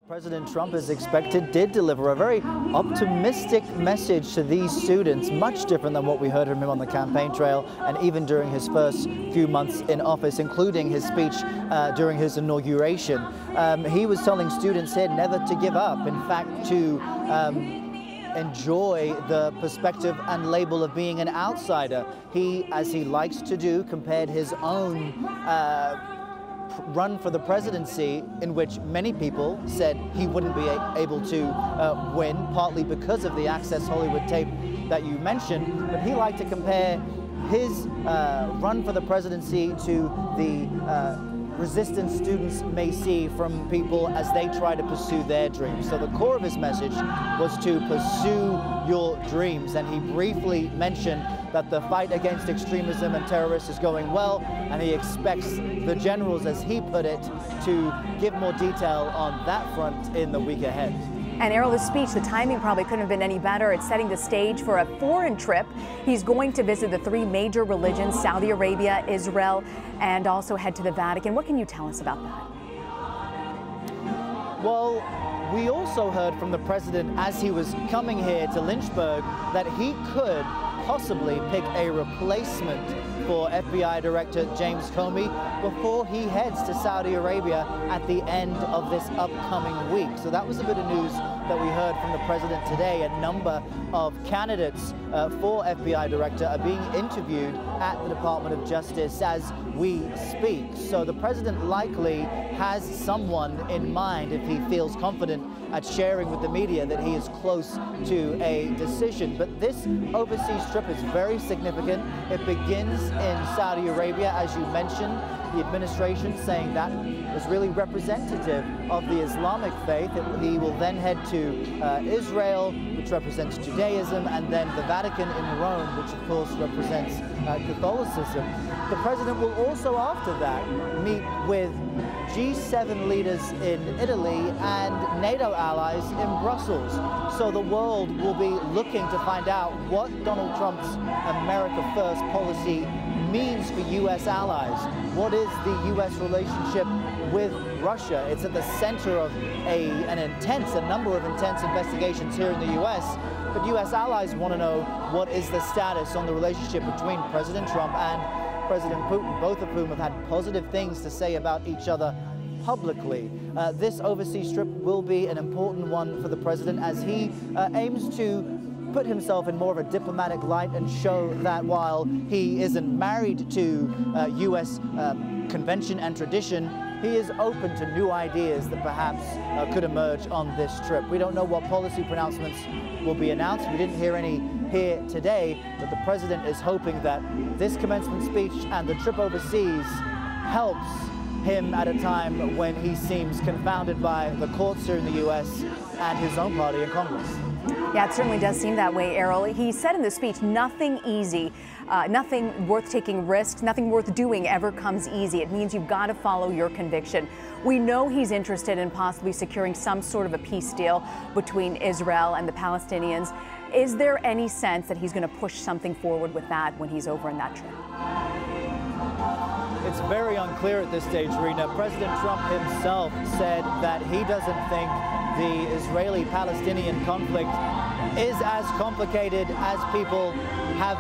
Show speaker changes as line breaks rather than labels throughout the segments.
President Trump, as expected, did deliver a very optimistic message to these students, much different than what we heard from him on the campaign trail and even during his first few months in office, including his speech during his inauguration. He was telling students here never to give up, in fact, to enjoy the perspective and label of being an outsider. He, as he likes to do, compared his own run for the presidency, in which many people said he wouldn't be able to win, partly because of the Access Hollywood tape that you mentioned, but he liked to compare his run for the presidency to the resistance students may see from people as they try to pursue their dreams. So the core of his message was to pursue your dreams, and he briefly mentioned that the fight against extremism and terrorists is going well, and he expects the generals, as he put it, to give more detail on that front in the week ahead.
And Errol's speech, the timing probably couldn't have been any better. It's setting the stage for a foreign trip. He's going to visit the three major religions, Saudi Arabia, Israel, and also head to the Vatican. What can you tell us about that?
Well, we also heard from the president as he was coming here to Lynchburg that he could possibly pick a replacement for FBI Director James Comey before he heads to Saudi Arabia at the end of this upcoming week. So that was a bit of news that we heard from the president today. A number of candidates for FBI Director are being interviewed at the Department of Justice as we speak. So the president likely has someone in mind if he feels confident at sharing with the media that he is close to a decision. But this overseas trip is very significant. It begins in Saudi Arabia, as you mentioned. The administration saying that is really representative of the Islamic faith. He will then head to Israel, which represents Judaism, and then the Vatican in Rome, which of course represents Catholicism. The president will also, after that, meet with G7 leaders in Italy and NATO allies in Brussels. So the world will be looking to find out what Donald Trump's America First policy means for U.S. allies. What is the U.S. relationship with Russia? It's at the center of a number of intense investigations here in the U.S., but U.S. allies want to know what is the status on the relationship between President Trump and President Putin, both of whom have had positive things to say about each other publicly. This overseas trip will be an important one for the president as he aims to put himself in more of a diplomatic light and show that while he isn't married to U.S. convention and tradition, he is open to new ideas that perhaps could emerge on this trip. We don't know what policy pronouncements will be announced. We didn't hear any here today, but the president is hoping that this commencement speech and the trip overseas helps him at a time when he seems confounded by the courts here in the U.S. and his own party in Congress.
Yeah, it certainly does seem that way, Errol. He said in the speech, nothing easy, nothing worth taking risks, nothing worth doing ever comes easy. It means you've got to follow your conviction. We know he's interested in possibly securing some sort of a peace deal between Israel and the Palestinians. Is there any sense that he's going to push something forward with that when he's over in that trip?
It's very unclear at this stage, Rena. President Trump himself said that he doesn't think the Israeli-Palestinian conflict is as complicated as people have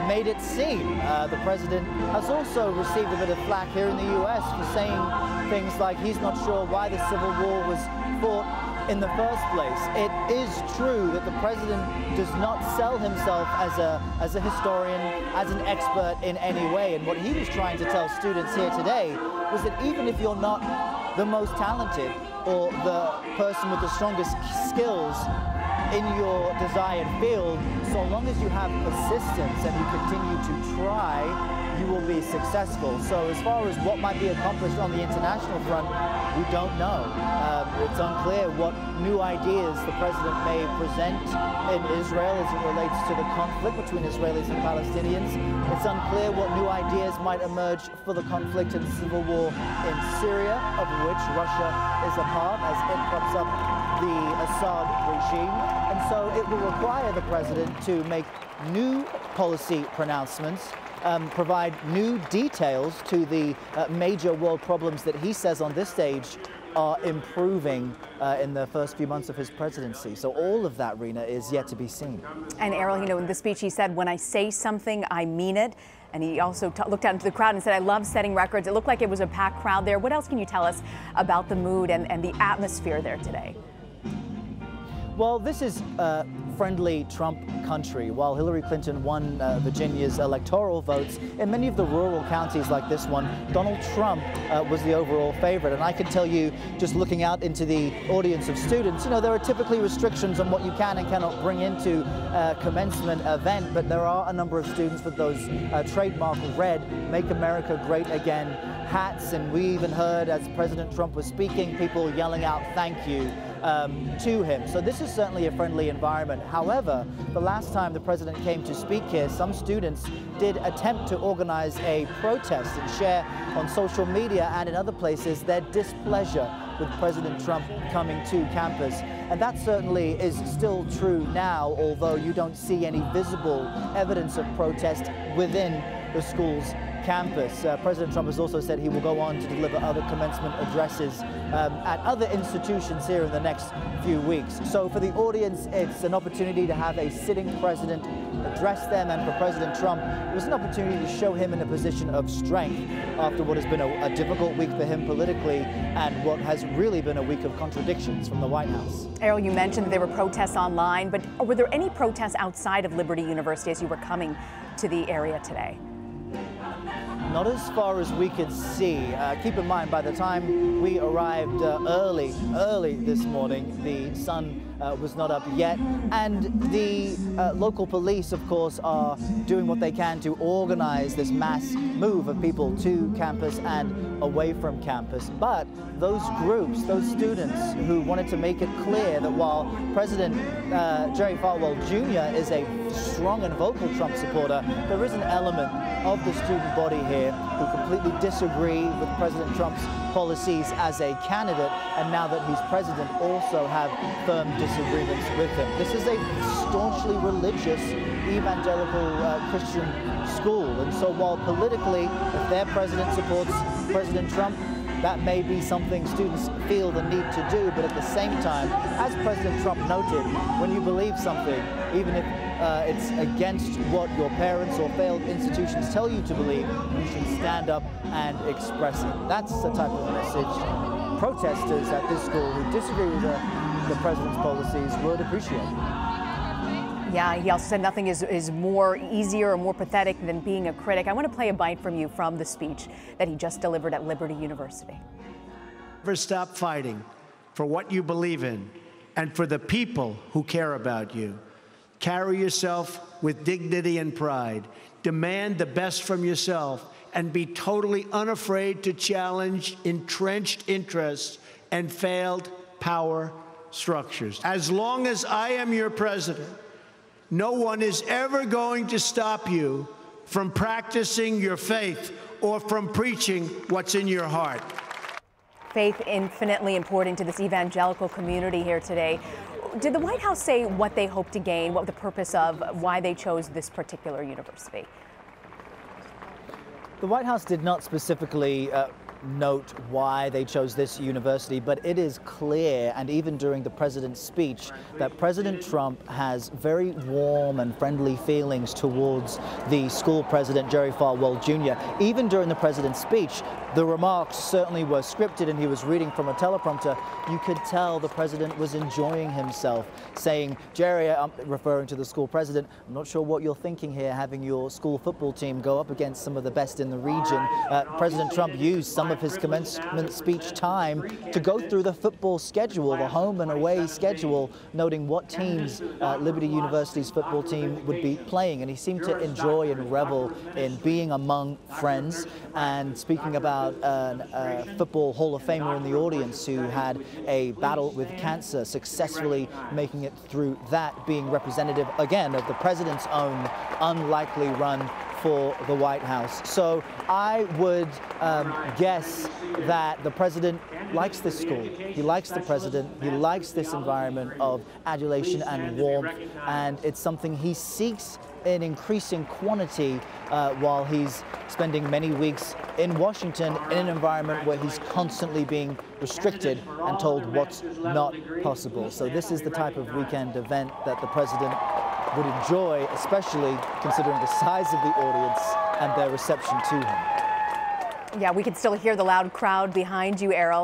made it seem. The president has also received a bit of flack here in the U.S. for saying things like he's not sure why the Civil War was fought in the first place. It is true that the president does not sell himself as a historian, as an expert in any way. And what he was trying to tell students here today was that even if you're not the most talented or the person with the strongest skills in your desired field, so long as you have persistence and you continue to try, you will be successful. So as far as what might be accomplished on the international front, we don't know. It's unclear what new ideas the president may present in Israel as it relates to the conflict between Israelis and Palestinians. It's unclear what new ideas might emerge for the conflict and civil war in Syria, of which Russia is a part as it props up the Assad regime. And so it will require the president to make new policy pronouncements, provide new details to the major world problems that he says on this stage are improving in the first few months of his presidency. So all of that, Rena, is yet to be seen.
And Errol, you know, in the speech he said, when I say something, I mean it. And he also looked out into the crowd and said, I love setting records. It looked like it was a packed crowd there. What else can you tell us about the mood and the atmosphere there today?
Well, this is friendly Trump country. While Hillary Clinton won Virginia's electoral votes, in many of the rural counties like this one, Donald Trump was the overall favorite. And I can tell you, just looking out into the audience of students, you know, there are typically restrictions on what you can and cannot bring into a commencement event, but there are a number of students with those trademark red, Make America Great Again hats. And we even heard, as President Trump was speaking, people yelling out thank you to him. So this is certainly a friendly environment. However, the last time the president came to speak here, some students did attempt to organize a protest and share on social media and in other places their displeasure with President Trump coming to campus. And that certainly is still true now, although you don't see any visible evidence of protest within the school's campus. President Trump has also said he will go on to deliver other commencement addresses at other institutions here in the next few weeks. So for the audience, it's an opportunity to have a sitting president address them, and for President Trump, it was an opportunity to show him in a position of strength after what has been a difficult week for him politically and what has really been a week of contradictions from the White House.
Errol, you mentioned that there were protests online, but were there any protests outside of Liberty University as you were coming to the area today?
Not as far as we could see. Keep in mind, by the time we arrived early this morning, the sun was not up yet. And the local police, of course, are doing what they can to organize this mass move of people to campus and away from campus. But those groups, those students who wanted to make it clear that while President Jerry Falwell Jr. is a strong and vocal Trump supporter, there is an element of the student body here who completely disagree with President Trump's policies as a candidate, and now that he's president also have firm disagreements with him. This is a staunchly religious evangelical Christian school, and so while politically, if their president supports President Trump, that may be something students feel the need to do, but at the same time, as President Trump noted, when you believe something, even if it's against what your parents or failed institutions tell you to believe, you should stand up and express it. That's the type of message protesters at this school who disagree with the president's policies would appreciate.
Yeah, he also said nothing is more easier or more pathetic than being a critic. I want to play a bite from you from the speech that he just delivered at Liberty University.
Never stop fighting for what you believe in and for the people who care about you. Carry yourself with dignity and pride. Demand the best from yourself and be totally unafraid to challenge entrenched interests and failed power structures. As long as I am your president, no one is ever going to stop you from practicing your faith or from preaching what's in your heart.
Faith infinitely important to this evangelical community here today. Did the White House say what they hope to gain, what the purpose of, why they chose this particular university?
The White House did not specifically note why they chose this university, but it is clear, and even during the president's speech, that President Trump has very warm and friendly feelings towards the school president, Jerry Falwell Jr. Even during the president's speech, the remarks certainly were scripted and he was reading from a teleprompter. You could tell the president was enjoying himself, saying, Jerry, I'm referring to the school president, I'm not sure what you're thinking here, having your school football team go up against some of the best in the region. President Trump used some of his commencement speech time to go through the football schedule, the home and away schedule, noting what teams Liberty University's football team would be playing. And he seemed to enjoy and revel in being among friends, and speaking about a football Hall of Famer in the audience who had a battle with cancer, successfully making it through that, being representative again of the president's own unlikely run for the White House. So I would guess that the president likes this school. He likes the president. He likes this environment of adulation and warmth, and it's something he seeks in increasing quantity while he's spending many weeks in Washington in an environment where he's constantly being restricted and told what's not possible. So this is the type of weekend event that the president would enjoy, especially considering the size of the audience and their reception to him.
Yeah, we can still hear the loud crowd behind you, Errol.